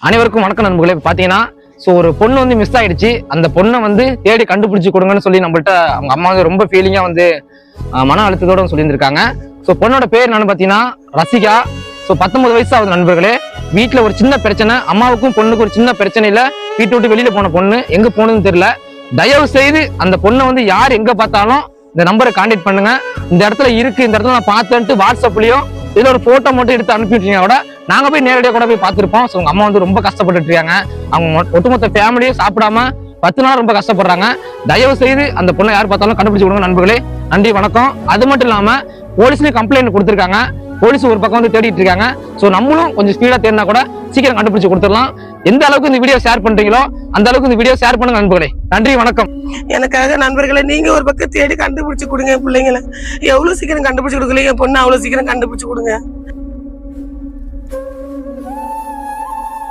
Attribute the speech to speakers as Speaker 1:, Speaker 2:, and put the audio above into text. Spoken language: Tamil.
Speaker 1: அனைவருக்கும் வணக்கம் நண்பர்களே. பாத்தீங்கன்னா ஒரு பொண்ணு வந்து மிஸ் ஆயிடுச்சு. அந்த பொண்ணை வந்து தேடி கண்டுபிடிச்சு கொடுங்கன்னு சொல்லி நம்மள்ட்ட அவங்க அம்மா வந்து ரொம்ப ஃபீலிங்கா வந்து மன அழுத்தத்தோட சொல்லியிருந்திருக்காங்க. பொண்ணோட பேர் என்னன்னு பாத்தீங்கன்னா ரசிகா. 19 வயசு ஆகுது நண்பர்களே. வீட்டுல ஒரு சின்ன பிரச்சனை, அம்மாவுக்கும் பொண்ணுக்கு ஒரு சின்ன பிரச்சனையில வீட்டை விட்டு வெளியில போன பொண்ணு எங்க போனதுன்னு தெரியல. தயவு செய்து அந்த பொண்ணை வந்து யார் எங்க பார்த்தாலும் இந்த நம்பரை கான்டாக்ட் பண்ணுங்க. இந்த இடத்துல இருக்கு, இந்த இடத்துல நான் பார்த்தேன்ட்டு வாட்ஸ்அப்லயும் இதுல ஒரு போட்டோ மட்டும் எடுத்து அனுப்பிட்டீங்க கூட நாங்க போய் நேரடியாக கூட போய் பார்த்திருப்போம். உங்க அம்மா வந்து ரொம்ப கஷ்டப்பட்டு இருக்காங்க. அவங்க ஒட்டுமொத்த ஃபேமிலியே சாப்பிடாம 10 நாள் ரொம்ப கஷ்டப்படுறாங்க. தயவு செய்து அந்த பொண்ணை யார் பார்த்தாலும் கண்டுபிடிச்சு கொடுங்க நண்பர்களே. நன்றி, வணக்கம். அது மட்டும் இல்லாம போலீஸ்லயும் கம்ப்ளைண்ட் கொடுத்துருக்காங்க. போலீஸ் ஒரு பக்கம் வந்து தேடிட்டு இருக்காங்க. நம்மளும் கொஞ்சம் ஸ்பீடா தேடினா கூட சீக்கிரம் கண்டுபிடிச்சு கொடுத்துடலாம். எந்த அளவுக்கு இந்த வீடியோ ஷேர் பண்றீங்களோ அந்த அளவுக்கு இந்த வீடியோ ஷேர் பண்ணுங்க நண்பர்களே. நன்றி, வணக்கம்.
Speaker 2: எனக்காக நண்பர்களை நீங்க ஒரு பக்கம் தேடி கண்டுபிடிச்சு கொடுங்க. பிள்ளைங்களை எவ்வளவு சீக்கிரம் கண்டுபிடிச்சு கொடுக்கல, என் பொண்ணு அவ்வளவு சீக்கிரம் கண்டுபிடிச்சு கொடுங்க.